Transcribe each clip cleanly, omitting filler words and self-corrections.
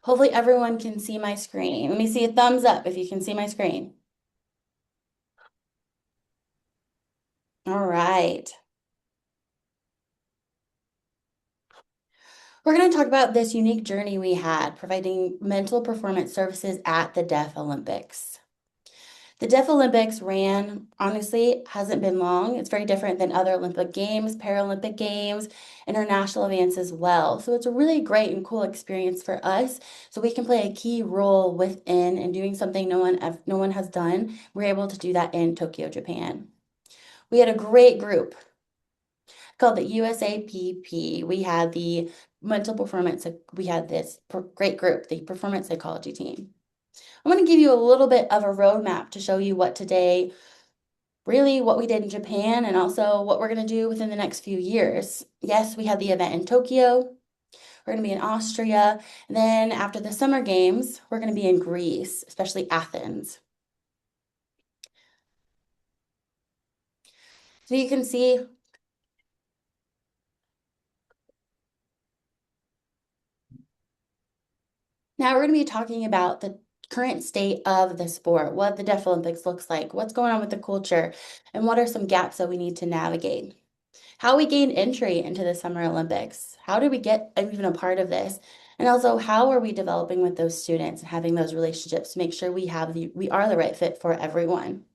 Hopefully everyone can see my screen. Let me see a thumbs up if you can see my screen. All right. We're going to talk about this unique journey we had providing mental performance services at the Deaflympics. The Deaflympics ran, honestly, hasn't been long. It's very different than other Olympic Games, Paralympic Games, international events as well. So it's a really great and cool experience for us. So we can play a key role within and doing something no one has done. We're able to do that in Tokyo, Japan. We had a great group called the USAPP. We had the mental performance, we had this great group, the performance psychology team. I'm going to give you a little bit of a roadmap to show you what today, really what we did in Japan, and also what we're going to do within the next few years. Yes, we had the event in Tokyo. We're going to be in Austria. And then after the Summer Games, we're going to be in Greece, especially Athens. So you can see now we're going to be talking about the current state of the sport, what the Deaflympics looks like, what's going on with the culture, and what are some gaps that we need to navigate. How we gained entry into the Summer Olympics. How did we get even a part of this? And also, how are we developing with those students and having those relationships to make sure we are the right fit for everyone? And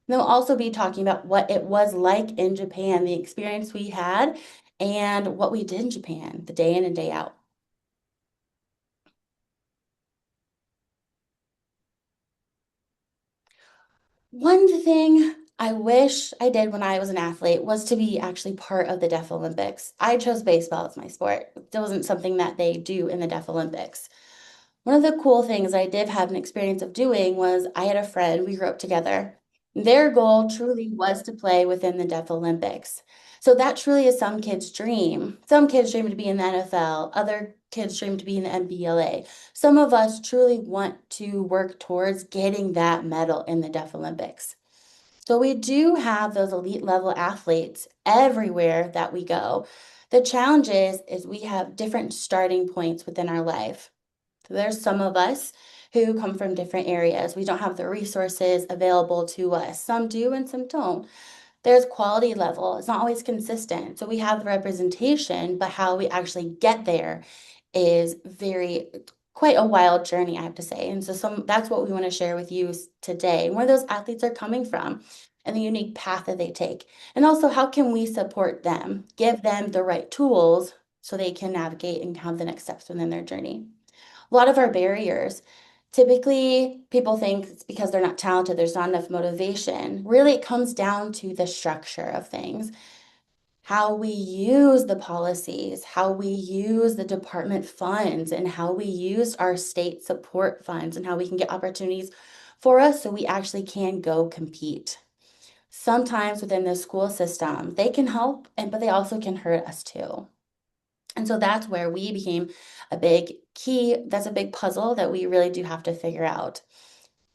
they'll also be talking about what it was like in Japan, the experience we had, and what we did in Japan, the day in and day out. One thing I wish I did when I was an athlete was to be actually part of the Deaf Olympics. I chose baseball as my sport. It wasn't something that they do in the Deaf Olympics. One of the cool things I did have an experience of doing was I had a friend, we grew up together. Their goal truly was to play within the Deaf Olympics. So that truly is some kids' dream. Some kids dream to be in the NFL, other kids dream to be in the NBLA. Some of us truly want to work towards getting that medal in the Deaf Olympics. So we do have those elite level athletes everywhere that we go. The challenge is we have different starting points within our life. So there's some of us who come from different areas. We don't have the resources available to us. Some do and some don't. There's quality level. It's not always consistent. So we have the representation, but how we actually get there is quite a wild journey, I have to say. And so that's what we want to share with you today, where those athletes are coming from and the unique path that they take. And also how can we support them, give them the right tools so they can navigate and have the next steps within their journey. A lot of our barriers. Typically, people think it's because they're not talented, there's not enough motivation. Really, it comes down to the structure of things, how we use the policies, how we use the department funds, and how we use our state support funds, and how we can get opportunities for us so we actually can go compete. Sometimes within the school system, they can help, but they also can hurt us too. And so that's where we became a big key. That's a big puzzle that we really do have to figure out.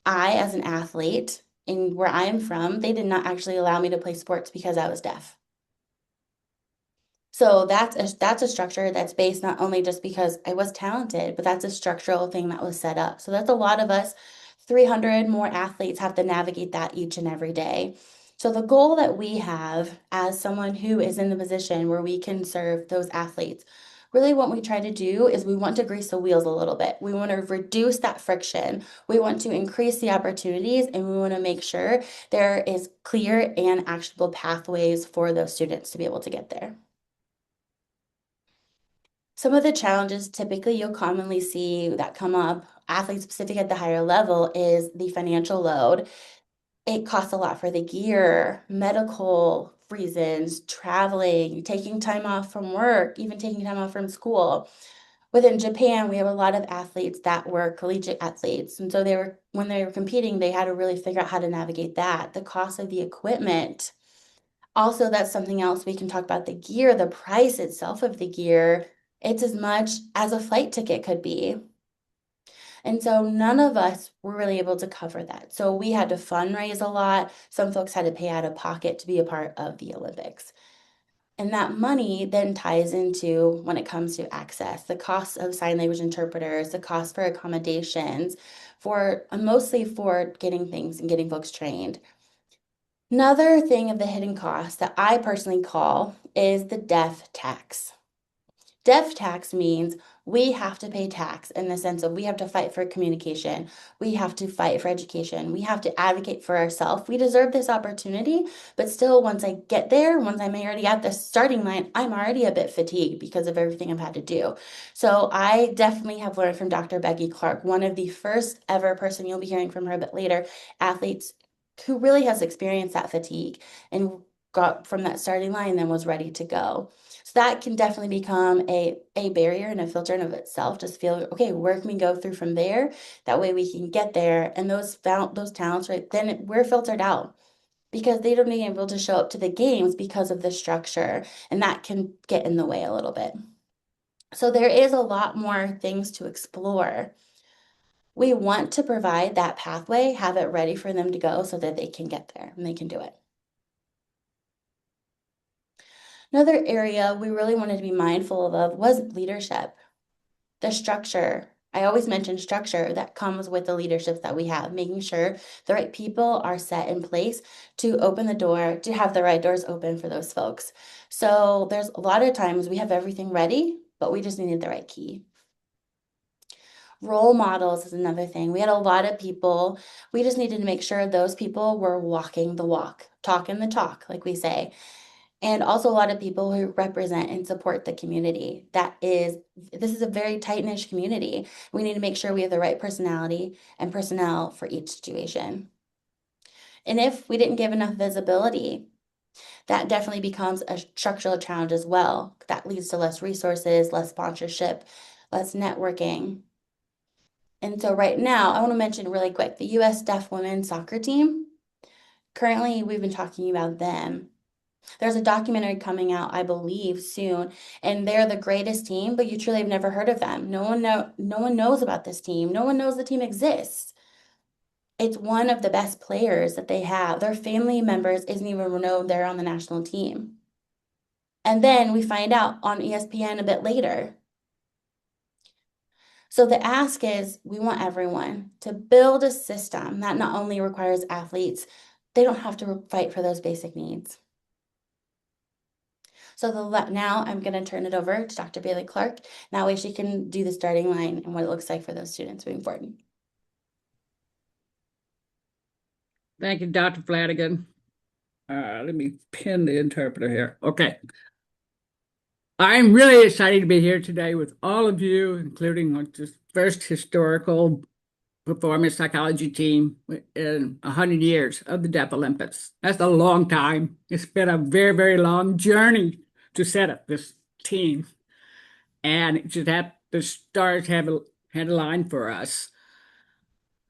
I, as an athlete, in where I am from, they did not actually allow me to play sports because I was deaf. So that's a structure that's based not only just because I was talented, but that's a structural thing that was set up. So that's a lot of us, 300 more athletes have to navigate that each and every day. So the goal that we have as someone who is in the position where we can serve those athletes, really what we try to do is we want to grease the wheels a little bit. We want to reduce that friction. We want to increase the opportunities, and we want to make sure there is clear and actionable pathways for those students to be able to get there. Some of the challenges typically you'll commonly see that come up, athlete specific at the higher level, is the financial load. It costs a lot for the gear, medical reasons, traveling, taking time off from work, even taking time off from school. Within Japan, we have a lot of athletes that were collegiate athletes. And so when they were competing, they had to really figure out how to navigate that. The cost of the equipment. Also, that's something else we can talk about, the gear, the price itself of the gear. It's as much as a flight ticket could be. And so none of us were really able to cover that. So we had to fundraise a lot. Some folks had to pay out of pocket to be a part of the Olympics. And that money then ties into when it comes to access, the cost of sign language interpreters, the cost for accommodations, for mostly for getting things and getting folks trained. Another thing of the hidden cost that I personally call is the deaf tax. Deaf tax means we have to pay tax in the sense of we have to fight for communication. We have to fight for education. We have to advocate for ourselves. We deserve this opportunity, but still, once I get there, once I'm already at the starting line, I'm already a bit fatigued because of everything I've had to do. So I definitely have learned from Dr. Becky Clark, one of the first ever person you'll be hearing from her a bit later, athletes who really has experienced that fatigue and got from that starting line and then was ready to go. So that can definitely become a barrier and a filter in of itself. Just feel, okay, where can we go through from there? That way we can get there. And those talents, right, then we're filtered out because they don't even able to show up to the games because of the structure. And that can get in the way a little bit. So there is a lot more things to explore. We want to provide that pathway, have it ready for them to go so that they can get there and they can do it. Another area we really wanted to be mindful of was leadership, the structure. I always mention structure that comes with the leaderships that we have, making sure the right people are set in place to open the door, to have the right doors open for those folks. So there's a lot of times we have everything ready, but we just needed the right key. Role models is another thing. We had a lot of people. We just needed to make sure those people were walking the walk, talking the talk, like we say. And also a lot of people who represent and support the community. This is a very tight-knit community. We need to make sure we have the right personality and personnel for each situation. And if we didn't give enough visibility, that definitely becomes a structural challenge as well. That leads to less resources, less sponsorship, less networking. And so right now, I want to mention really quick, the US Deaf Women's Soccer Team. Currently, we've been talking about them. There's a documentary coming out, I believe, soon, and they're the greatest team, but you truly have never heard of them. No one knows about this team. No one knows the team exists. It's one of the best players that they have. Their family members isn't even known they're on the national team. And then we find out on ESPN a bit later. So the ask is we want everyone to build a system that not only requires athletes, they don't have to fight for those basic needs. So now I'm going to turn it over to Dr. Bailey Clark. That way she can do the starting line and what it looks like for those students moving forward. Thank you, Dr. Flanagan. Let me pin the interpreter here. Okay. I'm really excited to be here today with all of you, including the first historical performance psychology team in 100 years of the Deaflympics. That's a long time. It's been a very, very long journey to set up this team. And it just had the stars had a line for us.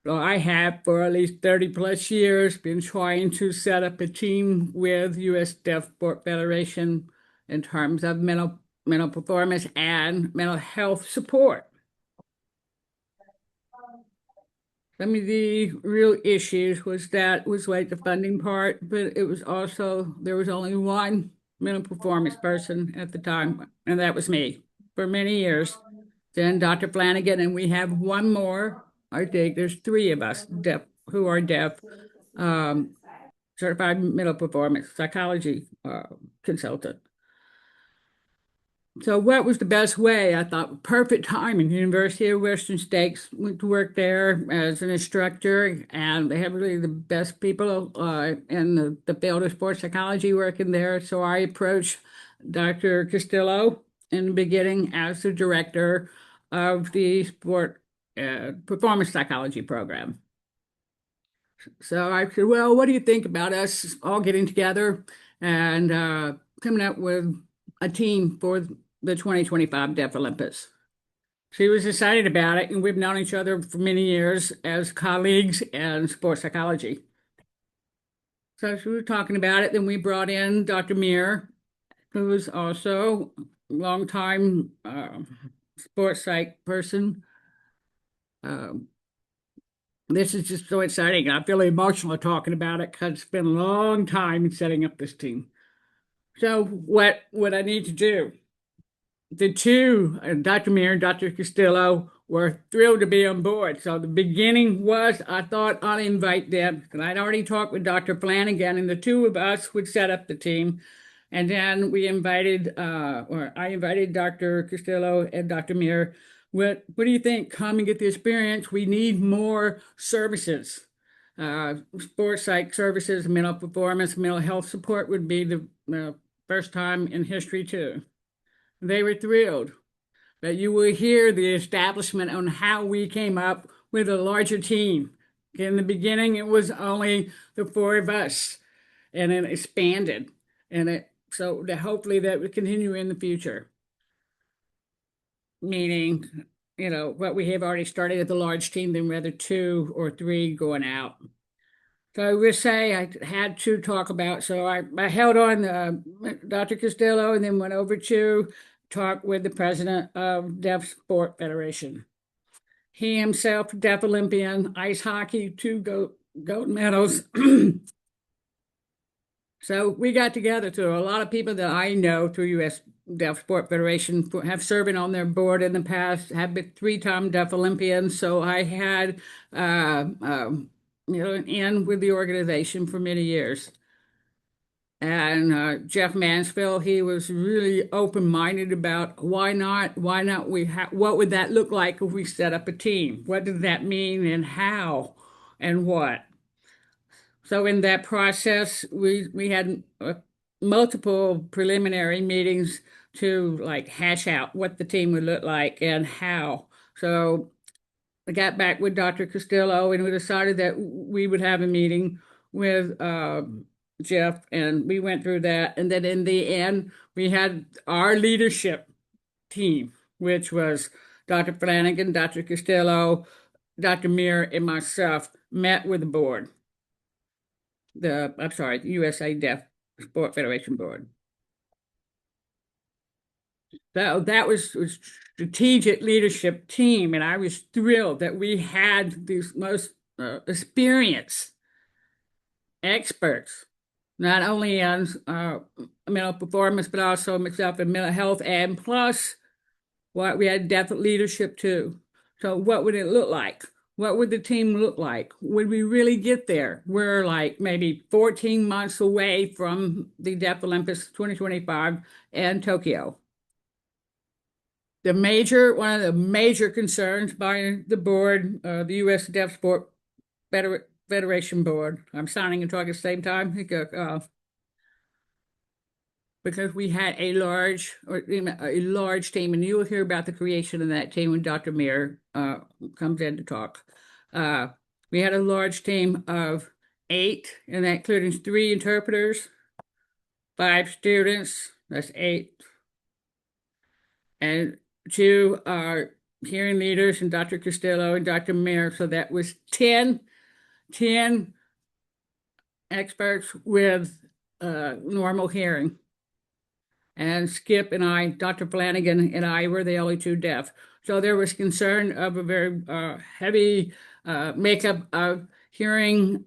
So I have for at least 30 plus years been trying to set up a team with US Deaf Sport Federation in terms of mental performance and mental health support. Some of the real issues was like the funding part, but it was also there was only one mental performance person at the time, and that was me for many years. Then Dr. Flanagan, and we have one more. I think there's three of us deaf who are deaf, certified mental performance psychology consultant. So what was the best way? I thought perfect timing. University of Western States, went to work there as an instructor, and they have really the best people in the field of sports psychology working there. So I approached Dr. Castillo in the beginning as the director of the sport performance psychology program. So I said, well, what do you think about us all getting together and coming up with a team for the 2025 Deaflympics? She was excited about it, and we've known each other for many years as colleagues in sports psychology. So she was talking about it. Then we brought in Dr. Meir, who was also a longtime sports psych person. This is just so exciting. I feel emotional talking about it because it's been a long time setting up this team. So what I need to do? The two, Dr. Meir and Dr. Castillo, were thrilled to be on board. So the beginning was I thought I'll invite them, and I'd already talked with Dr. Flanagan, and the two of us would set up the team. And then or I invited Dr. Castillo and Dr. Meir. What do you think? Come and get the experience. We need more services. Sports psych services, mental performance, mental health support would be the first time in history too. They were thrilled. But you will hear the establishment on how we came up with a larger team. In the beginning, it was only the four of us, and it expanded. So that hopefully that will continue in the future. Meaning, what we have already started at the large team, then rather two or three going out. So I would say I had to talk about, so I held on Dr. Castillo and then went over to talk with the president of Deaf Sport Federation. He himself, Deaf Olympian, ice hockey, two gold medals. So we got together to a lot of people that I know through U.S. Deaf Sport Federation have serving on their board in the past, have been three-time Deaf Olympians. So I had, an in with the organization for many years. And Jeff Mansfield, he was really open-minded about why not what would that look like if we set up a team? What does that mean and how and what? So in that process, we had multiple preliminary meetings to like hash out what the team would look like and how. So I got back with Dr. Castillo and we decided that we would have a meeting with Jeff, and we went through that. And then in the end, we had our leadership team, which was Dr. Flanagan, Dr. Castillo, Dr. Meir, and myself met with the board. The USADSF Sport Federation Board. So that was a strategic leadership team, and I was thrilled that we had these most experienced experts, not only on mental performance, but also myself in mental health, and plus what we had deaf leadership too. So what would it look like? What would the team look like? Would we really get there? We're like maybe 14 months away from the Deaflympics 2025 and Tokyo. One of the major concerns by the board, the U.S. Deaf Sport Federation Board, I'm signing and talking at the same time, because we had a large team, and you will hear about the creation of that team when Dr. Meir comes in to talk. We had a large team of 8, and that includes 3 interpreters, 5 students, that's 8, and 2 hearing leaders, and Dr. Castillo and Dr. Meir. So that was 10 experts with normal hearing. And Skip and I, Dr. Flanagan and I, were the only 2 deaf. So there was concern of a very heavy makeup of hearing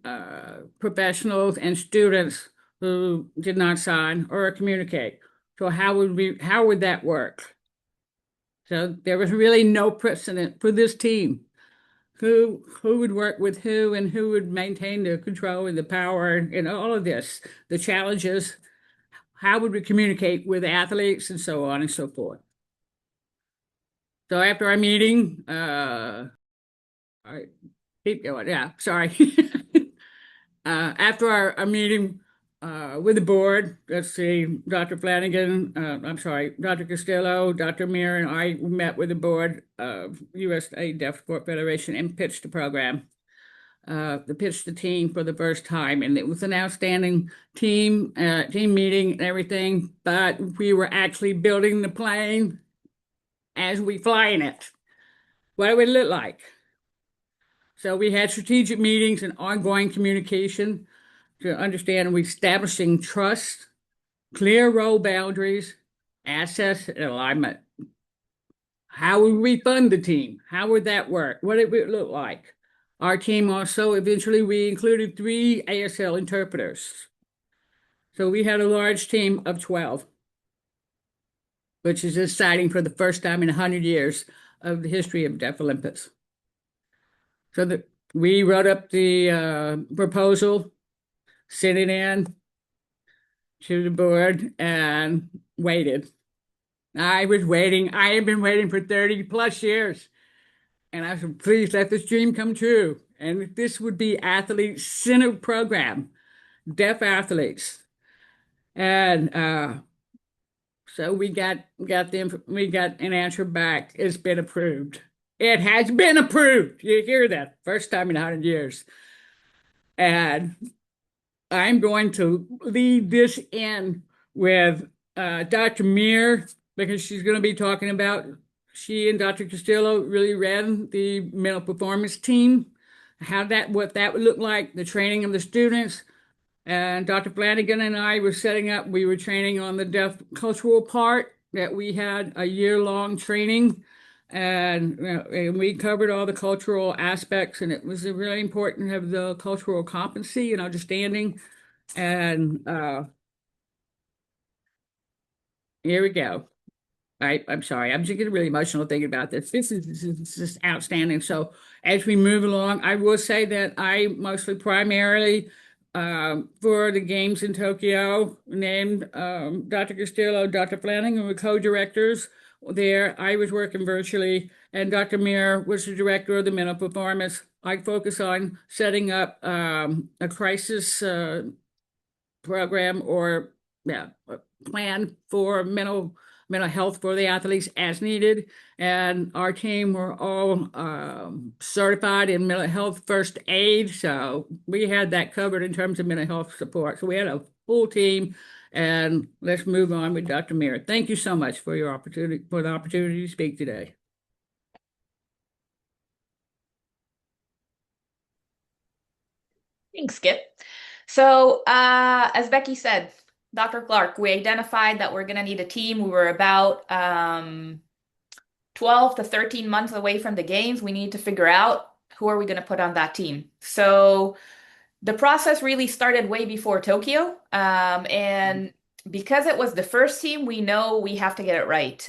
professionals and students who did not sign or communicate. So how would that work? So there was really no precedent for this team. Who would work with who, and who would maintain the control and the power and all of this, the challenges. How would we communicate with athletes and so on and so forth? So after our meeting, I keep going. Yeah, sorry. After our meeting with the board, let's see, Dr. Flanagan, Dr. Castillo, Dr. Meir, and I met with the board of USA Deaf Sport Federation and pitched the program. Pitched the team for the first time, and it was an outstanding team meeting and everything, but we were actually building the plane as we fly in it. What it would look like. So we had strategic meetings and ongoing communication to understand we establishing trust, clear role boundaries, access, and alignment. How would we fund the team? How would that work? What it would look like? Our team also, eventually we included 3 ASL interpreters. So we had a large team of 12, which is exciting for the first time in 100 years of the history of Deaflympics. So we wrote up the proposal, sent it in to the board, and waited. I was waiting. I had been waiting for 30 plus years. And I said, please let this dream come true. And this would be athlete-centered program, deaf athletes. And so we got an answer back. It's been approved. It has been approved. You hear that? First time in 100 years. And I'm going to lead this in with Dr. Meir, because she's going to be talking about, she and Dr. Castillo really ran the mental performance team, what that would look like, the training of the students. And Dr. Flanagan and I were we were training on the deaf cultural part, that we had a year-long training. And we covered all the cultural aspects, and it was really important to have the cultural competency and understanding. And here we go. I'm sorry. I'm just getting really emotional thinking about this. This is just outstanding. So as we move along, I will say that I mostly primarily for the games in Tokyo named Dr. Castillo, Dr. Flanagan were co-directors there. I was working virtually, and Dr. Meir was the director of the mental performance. I focus on setting up a crisis program, or a plan for mental health for the athletes as needed. And our team were all certified in mental health first aid, so we had that covered in terms of mental health support. So we had a full team. And let's move on with Dr. Meir. Thank you so much for the opportunity to speak today. Thanks, Skip. So, as Becky said, Dr. Clark, we identified that we're going to need a team. We were about 12 to 13 months away from the games. We need to figure out who are we going to put on that team. So the process really started way before Tokyo. And because it was the first team, we know we have to get it right.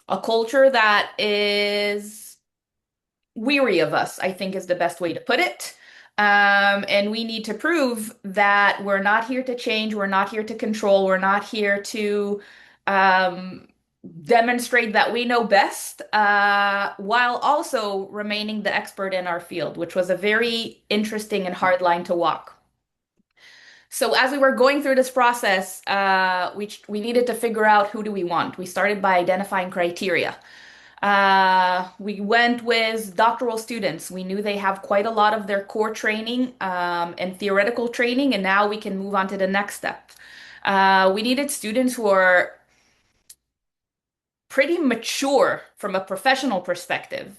A culture that is weary of us, I think is the best way to put it. And we need to prove that we're not here to change, we're not here to control, we're not here to um, demonstrate that we know best, while also remaining the expert in our field, which was a very interesting and hard line to walk. So as we were going through this process, we needed to figure out who do we want. We started by identifying criteria. We went with doctoral students. We knew they have quite a lot of their core training and theoretical training, and now we can move on to the next step. We needed students who are pretty mature from a professional perspective.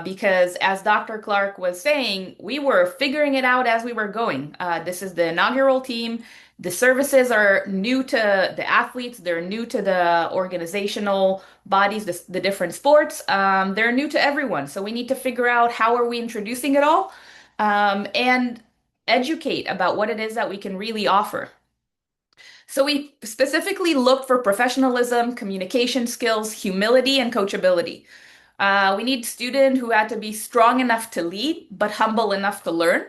Because as Dr. Clark was saying, we were figuring it out as we were going. This is the inaugural team. The services are new to the athletes. They're new to the organizational bodies, the different sports. They're new to everyone. So we need to figure out how are we introducing it all, and educate about what it is that we can really offer. So we specifically looked for professionalism, communication skills, humility, and coachability. We need students who had to be strong enough to lead, but humble enough to learn,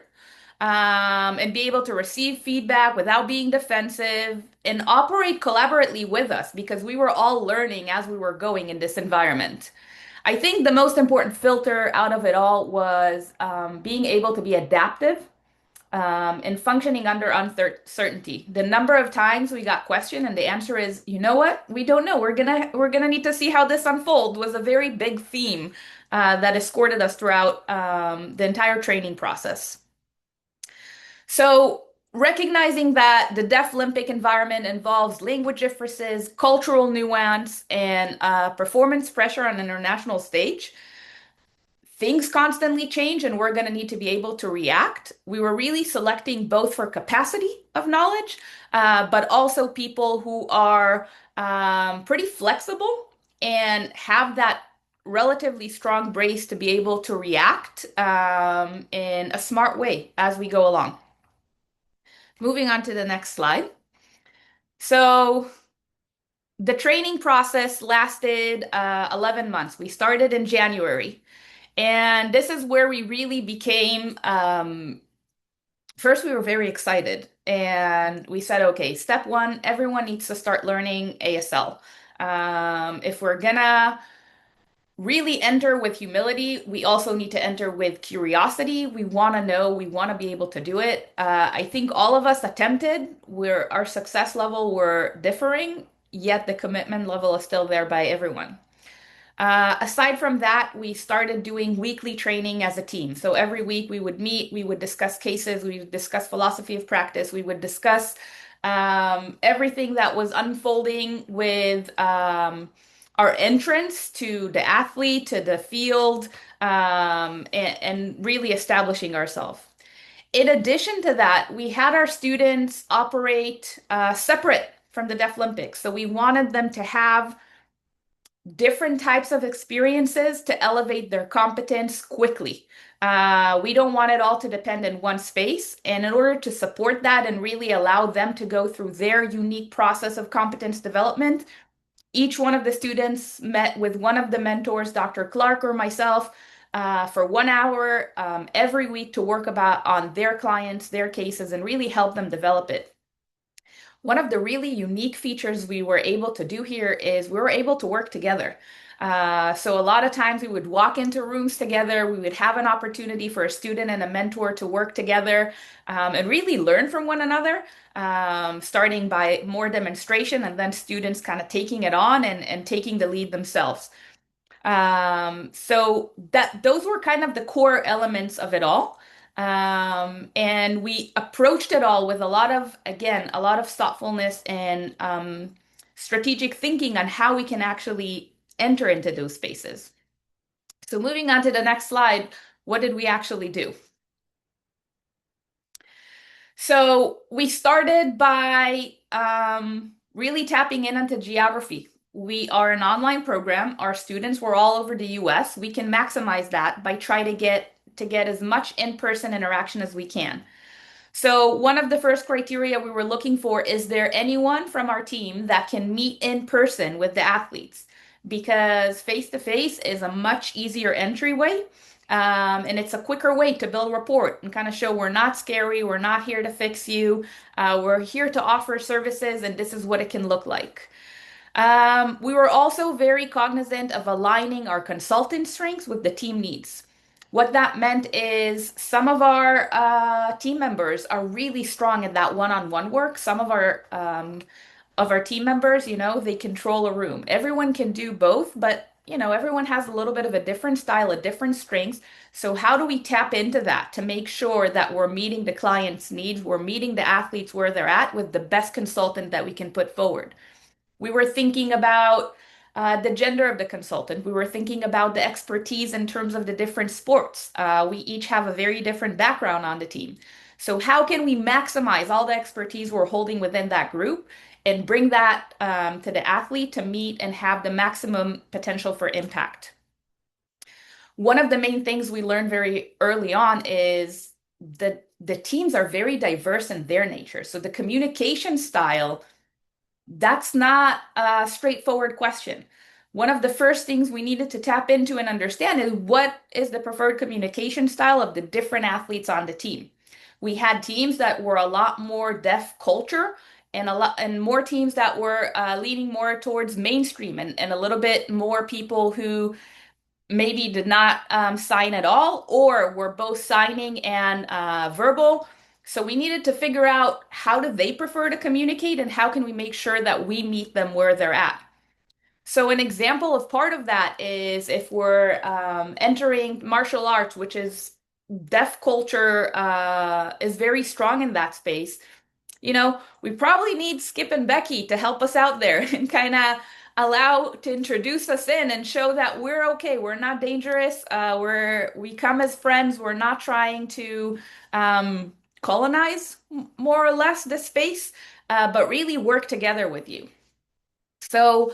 and be able to receive feedback without being defensive and operate collaboratively with us because we were all learning as we were going in this environment. I think the most important filter out of it all was being able to be adaptive and functioning under uncertainty. The number of times we got questioned and the answer is, you know what? We don't know. We're gonna need to see how this unfolds was a very big theme that escorted us throughout the entire training process. So recognizing that the Deaflympic environment involves language differences, cultural nuance, and performance pressure on an international stage, things constantly change and we're going to need to be able to react. We were really selecting both for capacity of knowledge, but also people who are pretty flexible and have that relatively strong brace to be able to react in a smart way as we go along. Moving on to the next slide. So the training process lasted 11 months. We started in January. And this is where we really became, first, we were very excited. And we said, okay, step one, everyone needs to start learning ASL. If we're gonna really enter with humility, we also need to enter with curiosity. We want to know, we want to be able to do it. I think all of us attempted, where our success level were differing, yet the commitment level is still there by everyone. Aside from that, we started doing weekly training as a team. So every week we would meet, we would discuss cases, we would discuss philosophy of practice, we would discuss everything that was unfolding with our entrance to the athlete, to the field, and really establishing ourselves. In addition to that, we had our students operate separate from the Deaflympics. So we wanted them to have different types of experiences to elevate their competence quickly. We don't want it all to depend in one space. And in order to support that and really allow them to go through their unique process of competence development, each one of the students met with one of the mentors, Dr. Clark or myself, for 1 hour every week to work on their clients, their cases, and really help them develop it. One of the really unique features we were able to do here is we were able to work together. So a lot of times we would walk into rooms together, we would have an opportunity for a student and a mentor to work together and really learn from one another, starting by more demonstration and then students kind of taking it on and taking the lead themselves. So that those were kind of the core elements of it all. And we approached it all with a lot of, again, a lot of thoughtfulness and strategic thinking on how we can actually enter into those spaces. So moving on to the next slide, what did we actually do? So we started by really tapping in onto geography. We are an online program. Our students were all over the US. We can maximize that by trying to get as much in-person interaction as we can. So one of the first criteria we were looking for, is there anyone from our team that can meet in person with the athletes? Because face-to-face is a much easier entryway. And it's a quicker way to build rapport and kind of show we're not scary, we're not here to fix you, we're here to offer services, and this is what it can look like. We were also very cognizant of aligning our consultant strengths with the team needs. What that meant is some of our team members are really strong at that one-on-one work. Some of our team members, they control a room. Everyone can do both, but everyone has a little bit of a different style, a different strengths. So how do we tap into that to make sure that we're meeting the client's needs, we're meeting the athletes where they're at with the best consultant that we can put forward? We were thinking about the gender of the consultant. We were thinking about the expertise in terms of the different sports. We each have a very different background on the team. So how can we maximize all the expertise we're holding within that group and bring that to the athlete to meet and have the maximum potential for impact? One of the main things we learned very early on is that the teams are very diverse in their nature. So the communication style, that's not a straightforward question. One of the first things we needed to tap into and understand is what is the preferred communication style of the different athletes on the team. We had teams that were a lot more deaf culture and more teams that were leaning more towards mainstream and a little bit more people who maybe did not sign at all or were both signing and verbal. So we needed to figure out how do they prefer to communicate and how can we make sure that we meet them where they're at. So an example of part of that is if we're entering martial arts, which is deaf culture is very strong in that space. We probably need Skip and Becky to help us out there and kind of allow to introduce us in and show that we're okay. We're not dangerous. We come as friends. We're not trying to colonize more or less this space, but really work together with you. So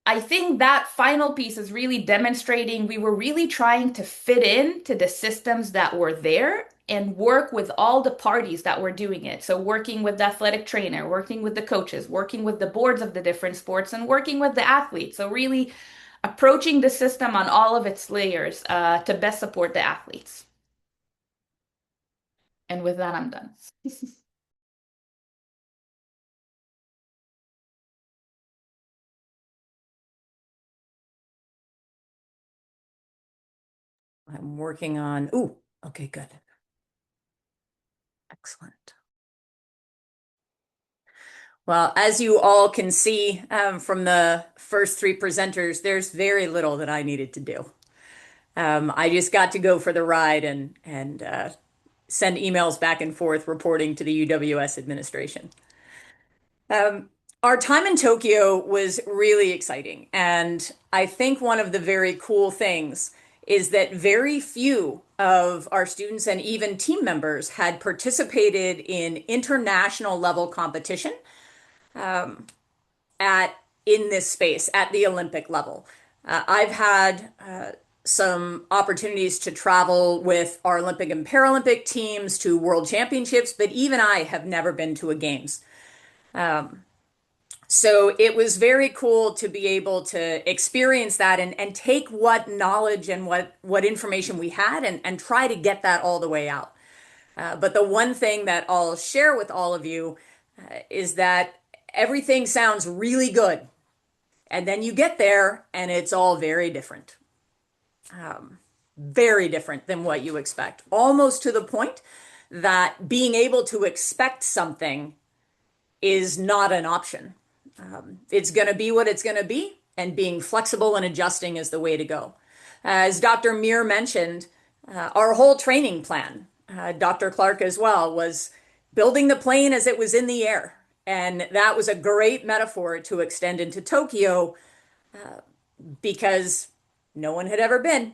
I think that final piece is really demonstrating we were really trying to fit in to the systems that were there and work with all the parties that were doing it. So working with the athletic trainer, working with the coaches, working with the boards of the different sports, and working with the athletes. So really approaching the system on all of its layers to best support the athletes. And with that, I'm done. I'm working on, ooh, okay, good. Excellent. Well, as you all can see from the first three presenters, there's very little that I needed to do. I just got to go for the ride and send emails back and forth reporting to the UWS administration. Our time in Tokyo was really exciting, and I think one of the very cool things is that very few of our students and even team members had participated in international level competition at in this space at the Olympic level. I've had some opportunities to travel with our Olympic and Paralympic teams to World Championships, but even I have never been to a Games. So it was very cool to be able to experience that and take what knowledge and what information we had and try to get that all the way out. But the one thing that I'll share with all of you is that everything sounds really good. And then you get there and it's all very different. Very different than what you expect. Almost to the point that being able to expect something is not an option. It's going to be what it's going to be, and being flexible and adjusting is the way to go. As Dr. Meir mentioned, our whole training plan, Dr. Clark as well, was building the plane as it was in the air. And that was a great metaphor to extend into Tokyo because no one had ever been,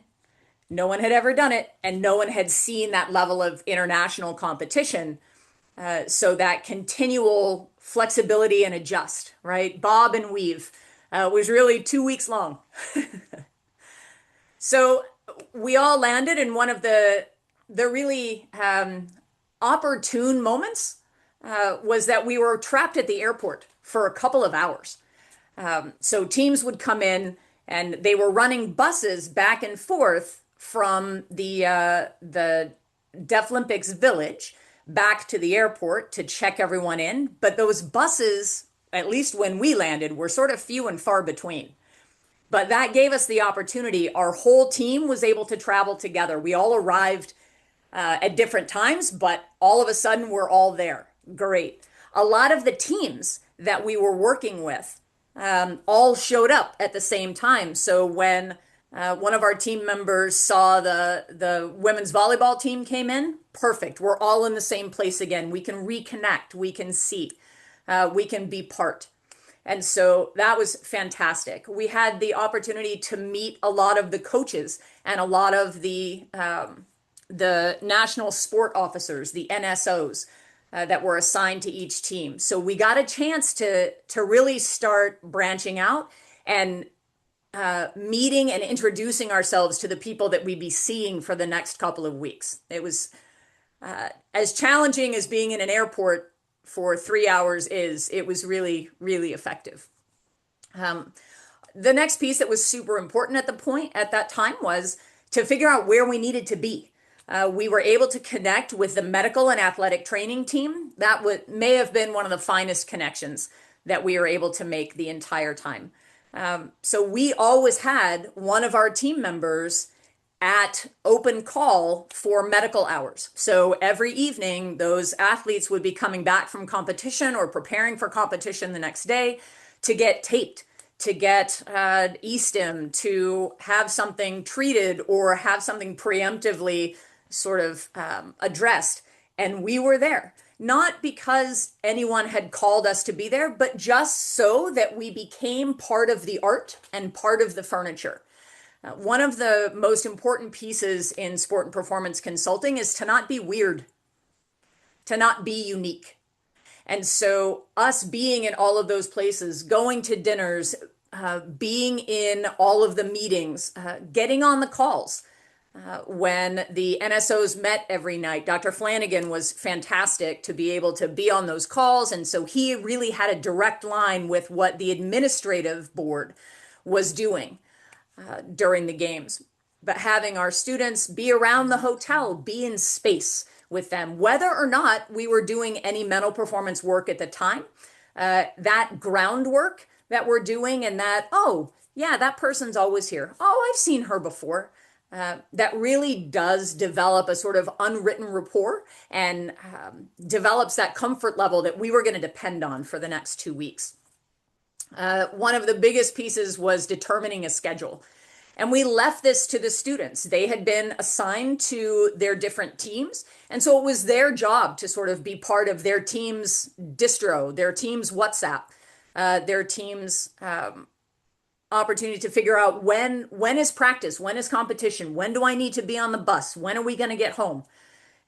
no one had ever done it, and no one had seen that level of international competition. So that continual flexibility and adjust, right? Bob and weave was really 2 weeks long. So we all landed in one of the really opportune moments was that we were trapped at the airport for a couple of hours. So teams would come in and they were running buses back and forth from the Deaflympics village back to the airport to check everyone in. But those buses, at least when we landed, were sort of few and far between. But that gave us the opportunity. Our whole team was able to travel together. We all arrived at different times, but all of a sudden we're all there. Great. A lot of the teams that we were working with all showed up at the same time. So when one of our team members saw the women's volleyball team came in, perfect. We're all in the same place again. We can reconnect. We can see. We can be part. And so that was fantastic. We had the opportunity to meet a lot of the coaches and a lot of the national sport officers, the NSOs that were assigned to each team. So we got a chance to really start branching out and meeting and introducing ourselves to the people that we'd be seeing for the next couple of weeks. It was as challenging as being in an airport for 3 hours is. It was really, really effective. The next piece that was super important at that time was to figure out where we needed to be. We were able to connect with the medical and athletic training team. That may have been one of the finest connections that we were able to make the entire time. So we always had one of our team members at open call for medical hours. So every evening, those athletes would be coming back from competition or preparing for competition the next day to get taped, to get e-stim, to have something treated or have something preemptively sort of addressed. And we were there, not because anyone had called us to be there, but just so that we became part of the art and part of the furniture. One of the most important pieces in sport and performance consulting is to not be weird, to not be unique. And so us being in all of those places, going to dinners, being in all of the meetings, getting on the calls. When the NSOs met every night, Dr. Flanagan was fantastic to be able to be on those calls. And so he really had a direct line with what the administrative board was doing during the games. But having our students be around the hotel, be in space with them, whether or not we were doing any mental performance work at the time, that groundwork that we're doing and that, oh, yeah, that person's always here. Oh, I've seen her before. That really does develop a sort of unwritten rapport and develops that comfort level that we were going to depend on for the next 2 weeks. One of the biggest pieces was determining a schedule. And we left this to the students. They had been assigned to their different teams. And so it was their job to sort of be part of their team's distro, their team's WhatsApp, their team's opportunity to figure out when is practice, when is competition, when do I need to be on the bus, when are we going to get home?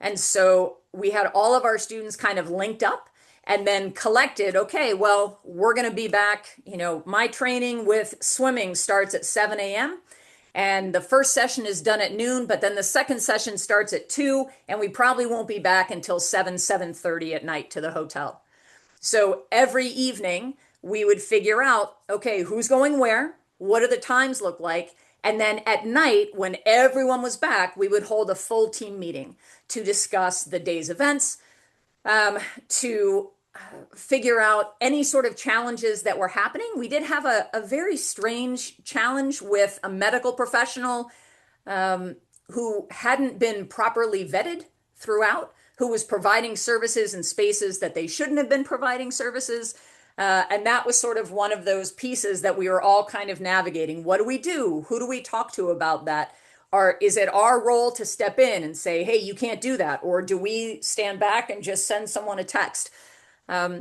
And so we had all of our students kind of linked up and then collected, okay, well, we're going to be back, my training with swimming starts at 7 a.m. and the first session is done at noon, but then the second session starts at 2 and we probably won't be back until 7:30 at night to the hotel. So every evening we would figure out, okay, who's going where? What do the times look like? And then at night, when everyone was back, we would hold a full team meeting to discuss the day's events, to figure out any sort of challenges that were happening. We did have a very strange challenge with a medical professional who hadn't been properly vetted throughout, who was providing services in spaces that they shouldn't have been providing services. And that was sort of one of those pieces that we were all kind of navigating. What do we do? Who do we talk to about that? Is it our role to step in and say, hey, you can't do that? Or do we stand back and just send someone a text?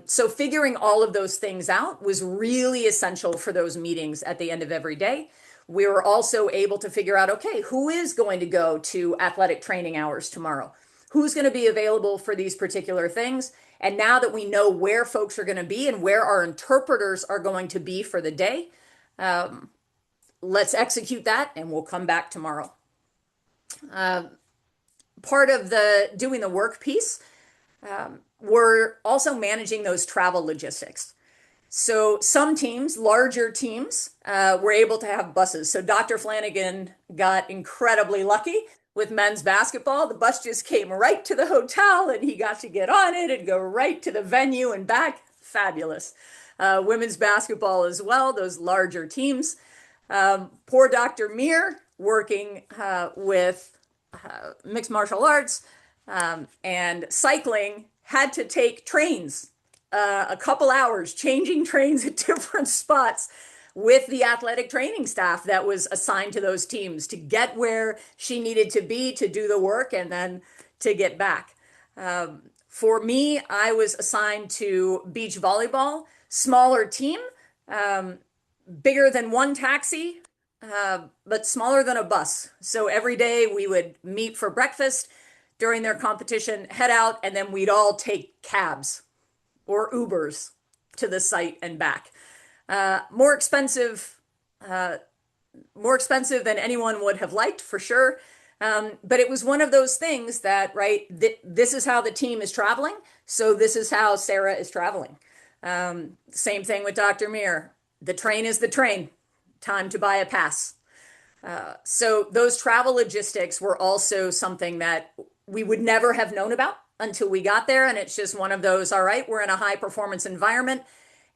So figuring all of those things out was really essential for those meetings at the end of every day. We were also able to figure out, okay, who is going to go to athletic training hours tomorrow? Who's going to be available for these particular things? And now that we know where folks are going to be and where our interpreters are going to be for the day, let's execute that and we'll come back tomorrow. Part of the doing the work piece, we're also managing those travel logistics. So some teams, larger teams, were able to have buses. So Dr. Flanagan got incredibly lucky with men's basketball. The bus just came right to the hotel and he got to get on it and go right to the venue and back. Fabulous. Women's basketball as well, those larger teams. Poor Dr. Meir working with mixed martial arts and cycling had to take trains, a couple hours, changing trains at different spots with the athletic training staff that was assigned to those teams to get where she needed to be to do the work and then to get back. For me, I was assigned to beach volleyball, smaller team, bigger than one taxi, but smaller than a bus. So every day we would meet for breakfast during their competition, head out, and then we'd all take cabs or Ubers to the site and back. More expensive than anyone would have liked, for sure. But it was one of those things that, right, this is how the team is traveling, so this is how Sarah is traveling. Same thing with Dr. Meir. The train is the train. Time to buy a pass. So those travel logistics were also something that we would never have known about until we got there. And it's just one of those, all right, we're in a high performance environment.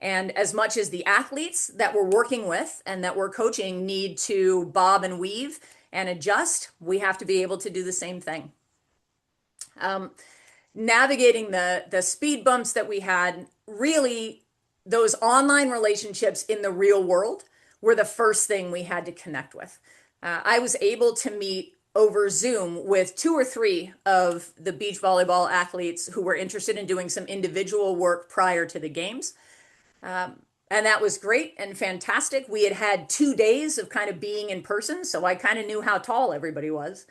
And as much as the athletes that we're working with and that we're coaching need to bob and weave and adjust, we have to be able to do the same thing. Navigating the speed bumps that we had, really those online relationships in the real world were the first thing we had to connect with. I was able to meet over Zoom with 2 or 3 of the beach volleyball athletes who were interested in doing some individual work prior to the games. And that was great and fantastic. We had had 2 days of kind of being in person, so I kind of knew how tall everybody was.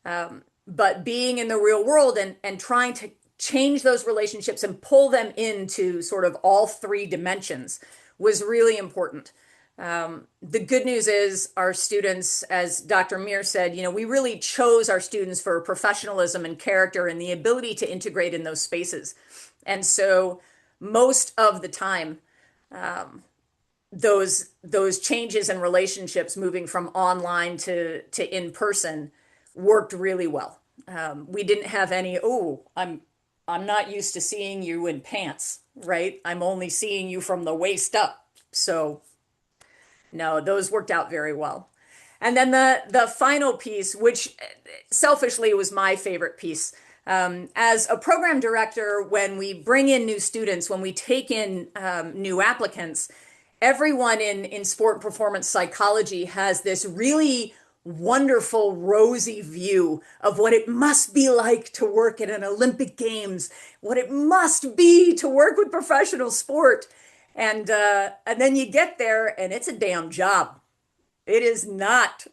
But being in the real world and trying to change those relationships and pull them into sort of all 3 dimensions was really important. The good news is our students, as Dr. Meir said, we really chose our students for professionalism and character and the ability to integrate in those spaces. And so most of the time, those changes in relationships moving from online to in person worked really well. We didn't have any, I'm not used to seeing you in pants, right? I'm only seeing you from the waist up. So no, those worked out very well. And then the final piece, which selfishly was my favorite piece, as a program director, when we bring in new students, when we take in new applicants, everyone in sport and performance psychology has this really wonderful, rosy view of what it must be like to work at an Olympic Games, what it must be to work with professional sport. And then you get there and it's a damn job. It is not.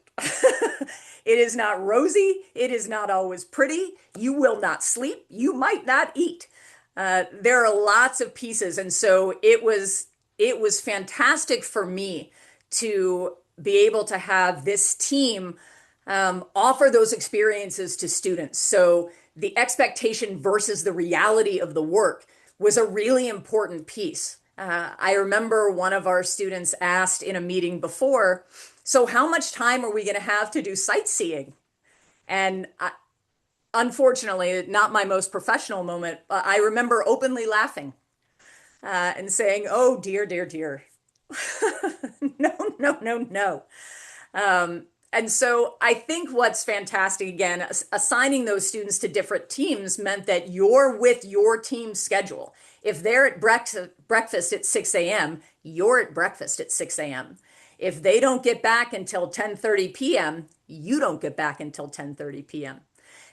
It is not rosy. It is not always pretty. You will not sleep. You might not eat. There are lots of pieces, and so it was fantastic for me to be able to have this team offer those experiences to students. So the expectation versus the reality of the work was a really important piece. I remember one of our students asked in a meeting before, so how much time are we going to have to do sightseeing? And unfortunately, not my most professional moment, I remember openly laughing and saying, oh, dear, dear, dear. No, no, no, no. And so I think what's fantastic, again, assigning those students to different teams meant that you're with your team's schedule. If they're at breakfast at 6 a.m., you're at breakfast at 6 a.m. If they don't get back until 10:30 p.m., you don't get back until 10:30 p.m.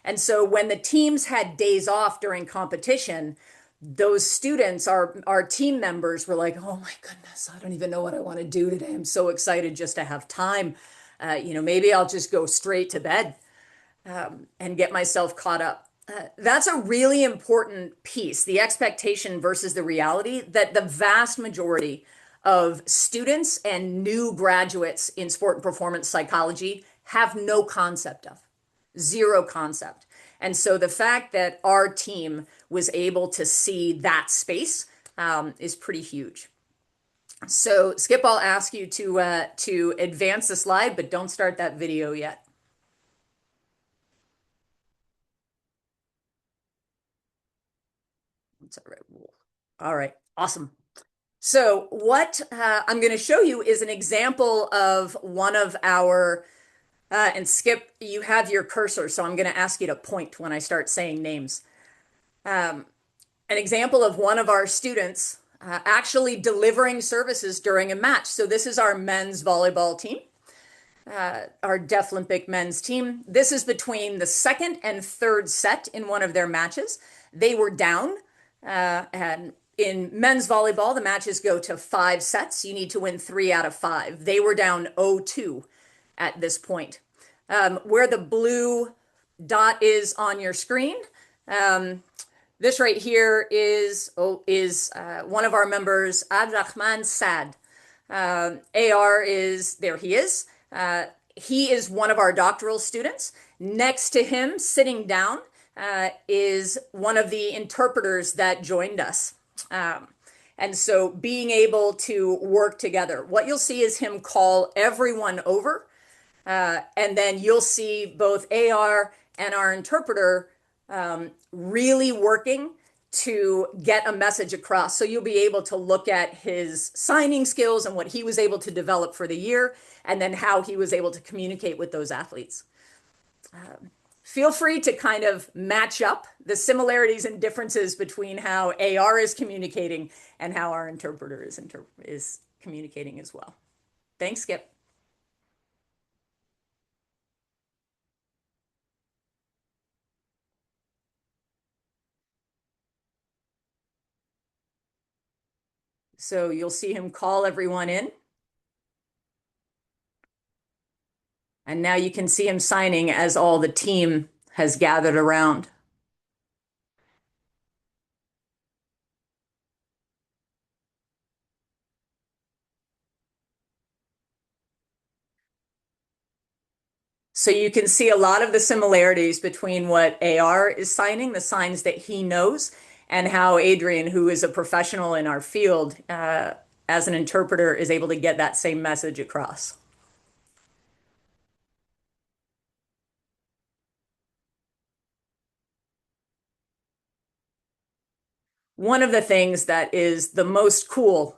And so when the teams had days off during competition, those students, our team members, were like, oh my goodness, I don't even know what I want to do today. I'm so excited just to have time. Maybe I'll just go straight to bed and get myself caught up. That's a really important piece, the expectation versus the reality that the vast majority of students and new graduates in sport and performance psychology have no concept of, zero concept. And so the fact that our team was able to see that space is pretty huge. So Skip, I'll ask you to advance the slide, but don't start that video yet. That's all right. All right, awesome. So what I'm going to show you is an example of one of our, and Skip, you have your cursor, so I'm going to ask you to point when I start saying names. An example of one of our students actually delivering services during a match. So this is our men's volleyball team, our Deaflympic men's team. This is between the second and third set in one of their matches. They were down, and in men's volleyball, the matches go to 5 sets. You need to win 3 out of 5. They were down 0-2 at this point. Where the blue dot is on your screen, this right here is one of our members, Abdrahman Sad. AR is, there he is. He is one of our doctoral students. Next to him, sitting down, is one of the interpreters that joined us. And so being able to work together, what you'll see is him call everyone over, and then you'll see both AR and our interpreter really working to get a message across. So you'll be able to look at his signing skills and what he was able to develop for the year, and then how he was able to communicate with those athletes. Feel free to kind of match up the similarities and differences between how AR is communicating and how our interpreter is communicating as well. Thanks, Skip. So you'll see him call everyone in. And now you can see him signing as all the team has gathered around. So you can see a lot of the similarities between what AR is signing, the signs that he knows, and how Adrian, who is a professional in our field, as an interpreter, is able to get that same message across. One of the things that is the most cool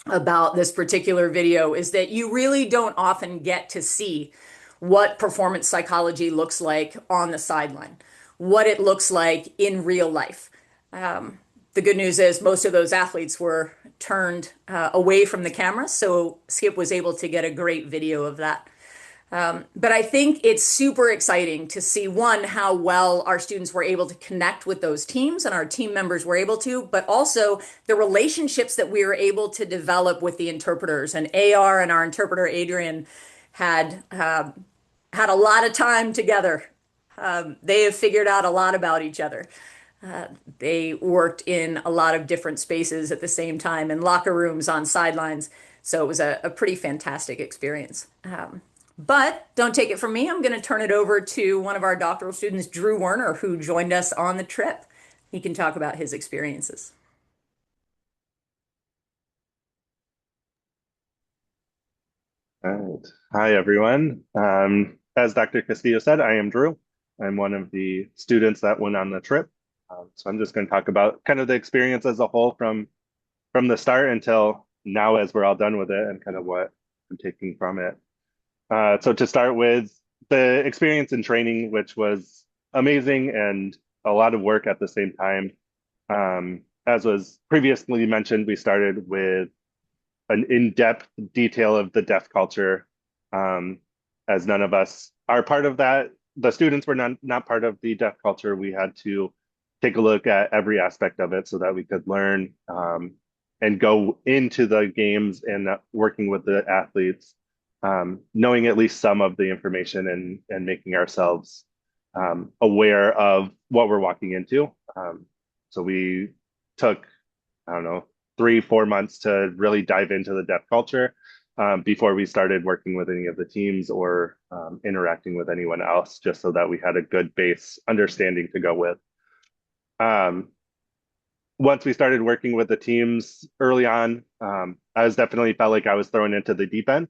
about this particular video is that you really don't often get to see what performance psychology looks like on the sideline, what it looks like in real life. The good news is most of those athletes were turned away from the camera, so Skip was able to get a great video of that. But I think it's super exciting to see, one, how well our students were able to connect with those teams and our team members were able to, but also the relationships that we were able to develop with the interpreters. And AR and our interpreter, Adrian, had had a lot of time together. They have figured out a lot about each other. They worked in a lot of different spaces at the same time, in locker rooms, on sidelines. So it was a pretty fantastic experience. But don't take it from me. I'm going to turn it over to one of our doctoral students, Drew Werner, who joined us on the trip. He can talk about his experiences. All right. Hi, everyone. As Dr. Castillo said, I am Drew. I'm one of the students that went on the trip. So I'm just going to talk about kind of the experience as a whole from the start until now, as we're all done with it, and kind of what I'm taking from it. So to start with, the experience in training, which was amazing and a lot of work at the same time. As was previously mentioned, we started with an in-depth detail of the deaf culture, as none of us are part of that. The students were not part of the deaf culture. We had to take a look at every aspect of it so that we could learn and go into the games and working with the athletes, knowing at least some of the information and making ourselves aware of what we're walking into. So we took, I don't know, 3-4 months to really dive into the deaf culture before we started working with any of the teams or interacting with anyone else, just so that we had a good base understanding to go with. Once we started working with the teams early on, I definitely felt like I was thrown into the deep end.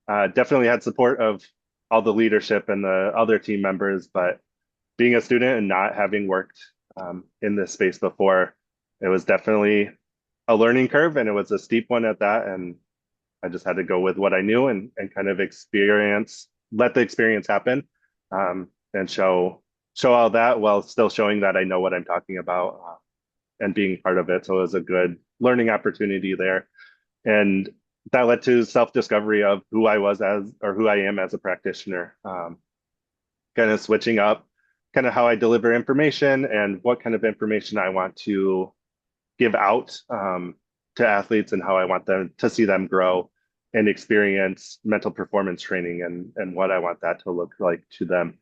Definitely had support of all the leadership and the other team members, but being a student and not having worked in this space before, it was definitely a learning curve, and it was a steep one at that. And I just had to go with what I knew and kind of let the experience happen, and show all that while still showing that I know what I'm talking about and being part of it. So it was a good learning opportunity there. And that led to self-discovery of who I was as, or who I am as a practitioner, kind of switching up kind of how I deliver information and what kind of information I want to give out to athletes and how I want them to see them grow and experience mental performance training and what I want that to look like to them.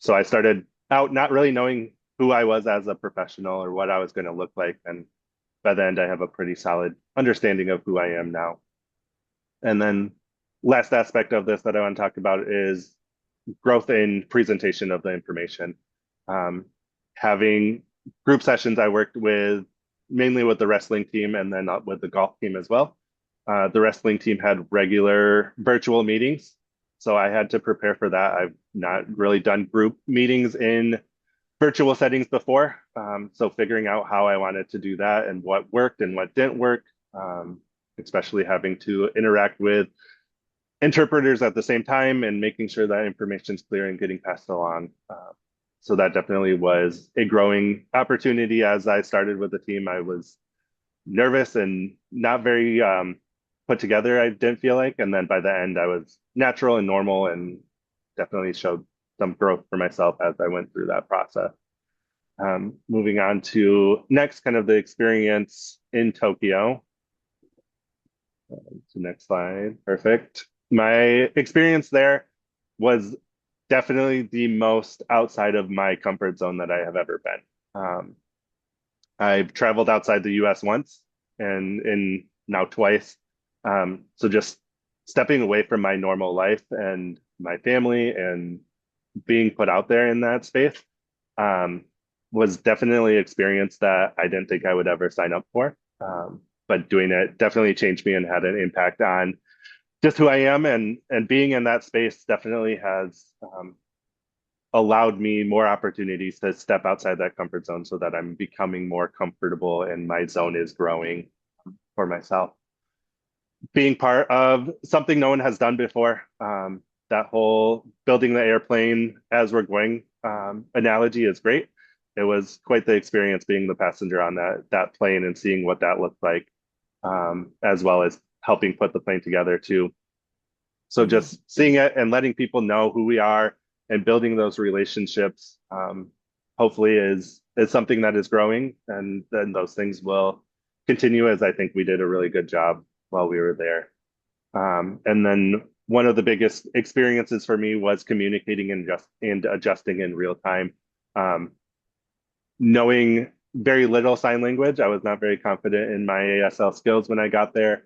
So I started out not really knowing who I was as a professional or what I was going to look like. And by the end, I have a pretty solid understanding of who I am now. And then last aspect of this that I want to talk about is growth in presentation of the information. Having group sessions, I worked with mainly with the wrestling team and then with the golf team as well. The wrestling team had regular virtual meetings, so I had to prepare for that. I've not really done group meetings in virtual settings before, so figuring out how I wanted to do that and what worked and what didn't work, especially having to interact with interpreters at the same time and making sure that information is clear and getting passed along. So that definitely was a growing opportunity. As I started with the team, I was nervous and not very put together, I didn't feel like. And then by the end, I was natural and normal and definitely showed some growth for myself as I went through that process. Moving on to next, kind of the experience in Tokyo. So next slide, perfect. My experience there was definitely the most outside of my comfort zone that I have ever been. I've traveled outside the US once and now twice. So just stepping away from my normal life and my family and being put out there in that space um, was definitely an experience that I didn't think I would ever sign up for. But doing it definitely changed me and had an impact on just who I am, and being in that space definitely has allowed me more opportunities to step outside that comfort zone so that I'm becoming more comfortable and my zone is growing for myself. Being part of something no one has done before, that whole building the airplane as we're going analogy is great. It was quite the experience being the passenger on that plane and seeing what that looked like, as well as helping put the plane together too. So just seeing it and letting people know who we are and building those relationships, hopefully is something that is growing, and then those things will continue, as I think we did a really good job while we were there. And then one of the biggest experiences for me was communicating and adjusting in real time. Knowing very little sign language, I was not very confident in my ASL skills when I got there.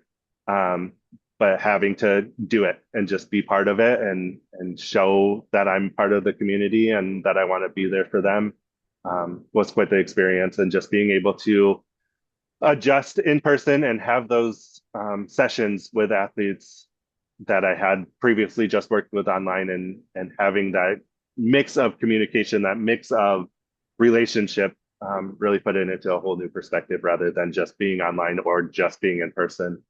But having to do it and just be part of it and show that I'm part of the community and that I want to be there for them was quite the experience. And just being able to adjust in person and have those sessions with athletes that I had previously just worked with online, and having that mix of communication, that mix of relationship, really put it into a whole new perspective rather than just being online or just being in person.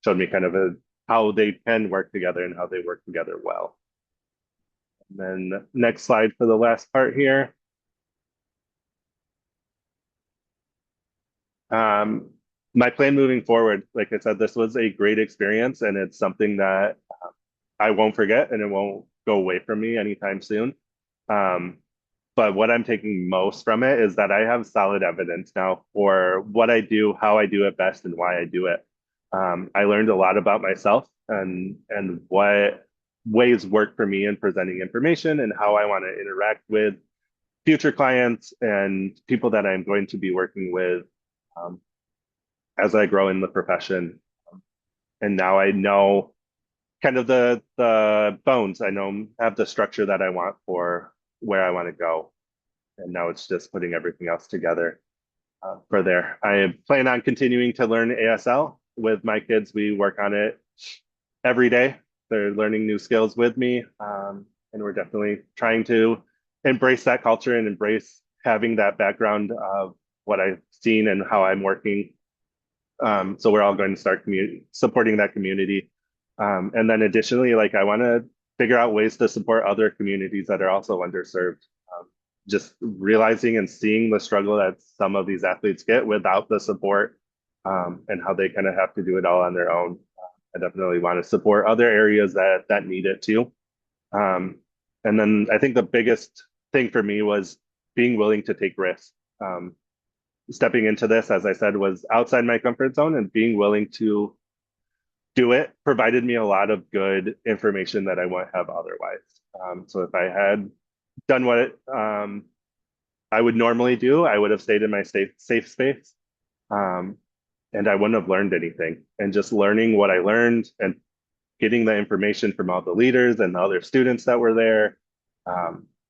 Showed me kind of how they can work together and how they work together well. And then next slide for the last part here. My plan moving forward, like I said, this was a great experience, and it's something that I won't forget, and it won't go away from me anytime soon. But what I'm taking most from it is that I have solid evidence now for what I do, how I do it best, and why I do it. I learned a lot about myself and what ways work for me in presenting information and how I want to interact with future clients and people that I'm going to be working with as I grow in the profession. And now I know kind of the bones. I know have the structure that I want for where I want to go. And now it's just putting everything else together for there. I plan on continuing to learn ASL with my kids. We work on it every day. They're learning new skills with me. And we're definitely trying to embrace that culture and embrace having that background of what I've seen and how I'm working. So we're all going to start supporting that community. And then additionally, like I want to figure out ways to support other communities that are also underserved. Just realizing and seeing the struggle that some of these athletes get without the support, and how they kind of have to do it all on their own. I definitely want to support other areas that need it too. And then I think the biggest thing for me was being willing to take risks. Stepping into this, as I said, was outside my comfort zone, and being willing to do it provided me a lot of good information that I wouldn't have otherwise. So if I had done what I would normally do, I would have stayed in my safe space, and I wouldn't have learned anything. And just learning what I learned and getting the information from all the leaders and the other students that were there,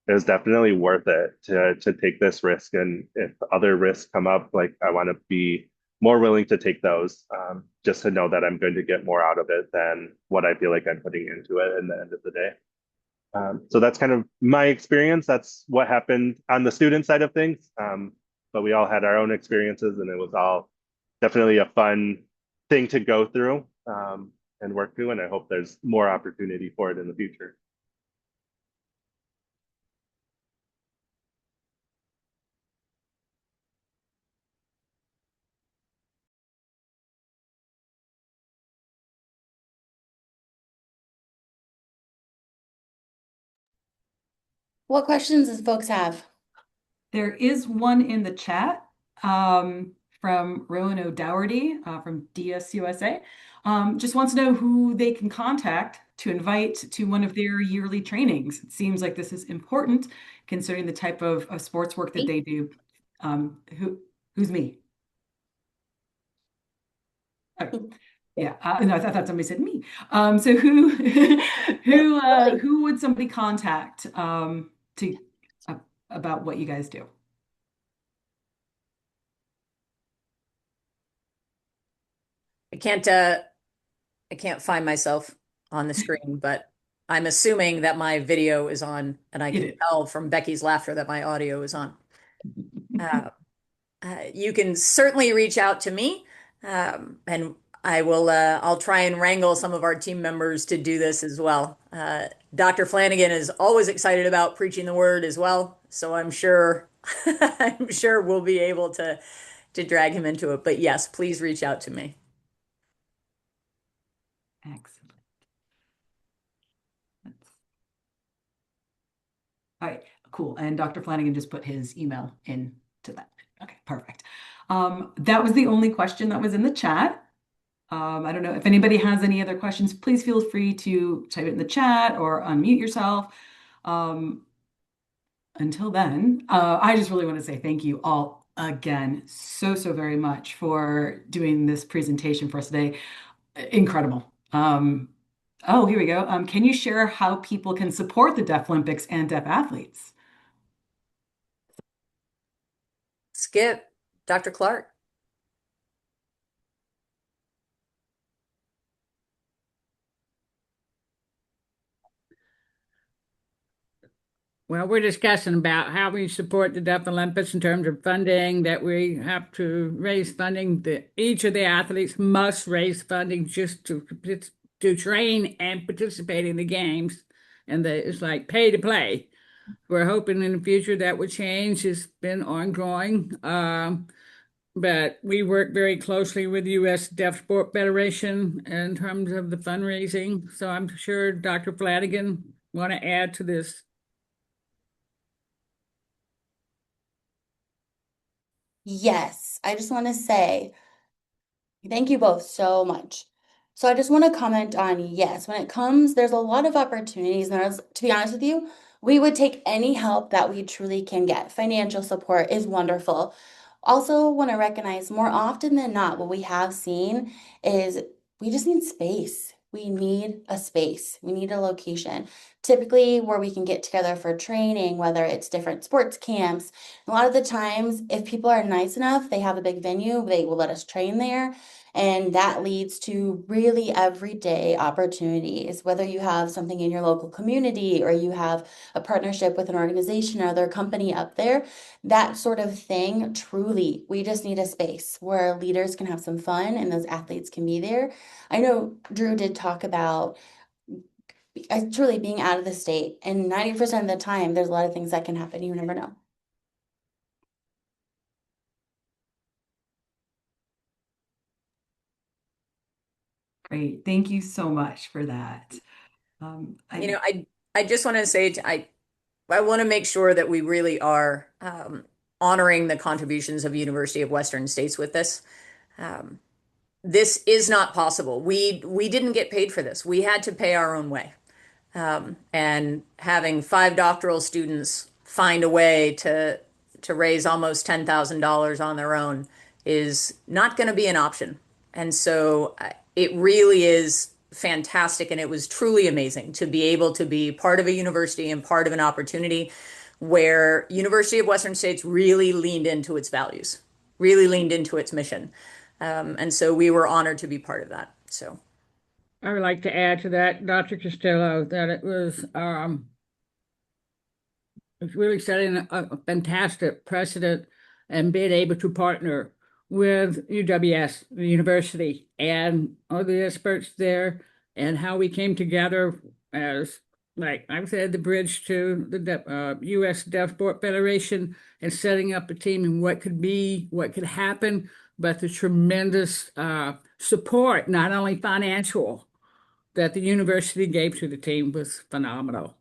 it was definitely worth it to take this risk. And if other risks come up, like I want to be more willing to take those, just to know that I'm going to get more out of it than what I feel like I'm putting into it in the end of the day. So that's kind of my experience. That's what happened on the student side of things. But we all had our own experiences, and it was all definitely a fun thing to go through and work through. And I hope there's more opportunity for it in the future. What questions does folks have? There is one in the chat from Rowan O'Dougherty from DSUSA. Just wants to know who they can contact to invite to one of their yearly trainings. It seems like this is important considering the type of sports work that they do. Who's me? Yeah, no, I thought somebody said me. So who who would somebody contact to uh, about what you guys do? I can't find myself on the screen, but I'm assuming that my video is on, and I It can is. tell from Becky's laughter that my audio is on. Uh, you can certainly reach out to me, and I'll try and wrangle some of our team members to do this as well. Dr. Flanagan is always excited about preaching the word as well, so I'm sure I'm sure we'll be able to drag him into it. But yes, please reach out to me. Excellent. All right, cool. And Dr. Flanagan just put his email into that. Okay, perfect. That was the only question that was in the chat. I don't know if anybody has any other questions, please feel free to type it in the chat or unmute yourself. Until then, I just really want to say thank you all again so very much for doing this presentation for us today. Incredible. Oh, here we go. Can you share how people can support the Deaflympics and deaf athletes? Skip, Dr. Clark. Well, we're discussing about how we support the Deaflympics in terms of funding, that we have to raise funding. That each of the athletes must raise funding just to train and participate in the games. And it's like pay to play. We're hoping in the future that would change. It's been ongoing. But we work very closely with the U.S. Deaf Sport Federation in terms of the fundraising. So I'm sure Dr. Flanagan want to add to this. Yes, I just want to say thank you both so much. So I just want to comment on yes, when it comes, there's a lot of opportunities. And to be honest with you, we would take any help that we truly can get. Financial support is wonderful. Also, want to recognize more often than not, what we have seen is we just need space. We need a space. We need a location. Typically, where we can get together for training, whether it's different sports camps. A lot of the times, if people are nice enough, they have a big venue, they will let us train there. And that leads to really everyday opportunities, whether you have something in your local community or you have a partnership with an organization or other company up there, that sort of thing. Truly, we just need a space where leaders can have some fun and those athletes can be there. I know Drew did talk about truly being out of the state, and 90% of the time, there's a lot of things that can happen. You never know. Great. Thank you so much for that. You know, I just want to say I want to make sure that we really are honoring the contributions of University of Western States with this. Um, this is not possible. We didn't get paid for this. We had to pay our own way. And having 5 doctoral students find a way to raise almost $10,000 on their own is not going to be an option. And so it really is fantastic, and it was truly amazing to be able to be part of a university and part of an opportunity where University of Western States really leaned into its values, really leaned into its mission. And so we were honored to be part of that. So I would like to add to that, Dr. Castillo, that it's really setting a fantastic precedent and being able to partner with UWS, the university, and all the experts there, and how we came together as, like I said, the bridge to the U.S. Deaf Sport Federation, and setting up a team and what could be, what could happen, but the tremendous support, not only financial, that the university gave to the team was phenomenal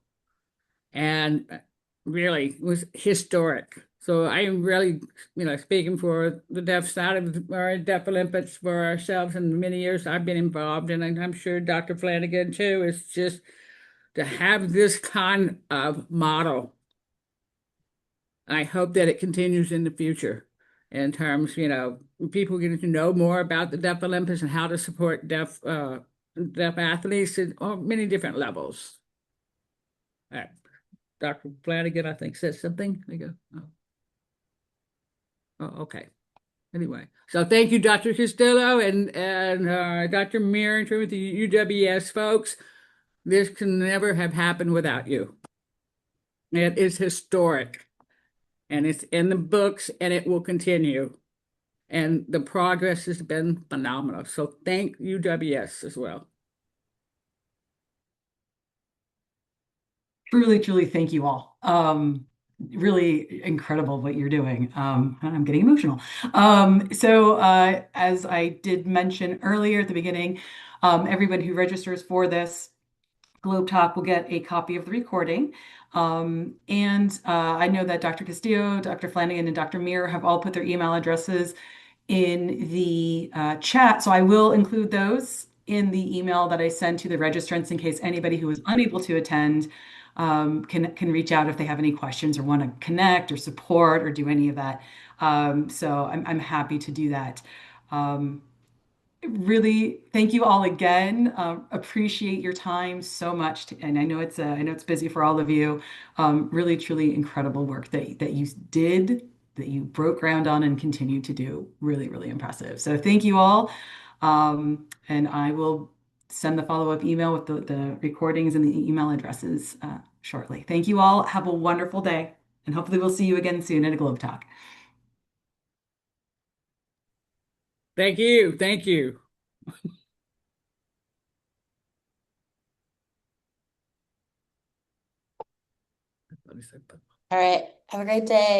and really was historic. So I am really, speaking for the deaf side of our Deaflympics for ourselves, and the many years I've been involved, and I'm sure Dr. Flanagan too, is just to have this kind of model. I hope that it continues in the future. in terms, people getting to know more about the Deaflympics and how to support deaf athletes at many different levels. Dr. Flanagan, I think, said something. There you go. Oh, okay. Anyway, so thank you, Dr. Castillo and Dr. Meir, and with the UWS folks. This can never have happened without you. It is historic, and it's in the books, and it will continue. And the progress has been phenomenal. So thank UWS as well. Truly, truly, thank you all. Really incredible what you're doing. I'm getting emotional. As I did mention earlier at the beginning, everyone who registers for this GLOBETalk will get a copy of the recording. I know that Dr. Castillo, Dr. Flanagan, and Dr. Meir have all put their email addresses in the chat. So I will include those in the email that I send to the registrants in case anybody who is unable to attend can reach out if they have any questions or want to connect or support or do any of that. So I'm happy to do that. Really, thank you all again. Appreciate your time so much, and I know it's busy for all of you. Really, truly incredible work that you did, that you broke ground on, and continue to do. Really, really impressive. So thank you all, and I will send the follow-up email with the recordings and the email addresses shortly. Thank you all. Have a wonderful day, and hopefully we'll see you again soon at a GLOBETalk. Thank you. Thank you. All right. Have a great day.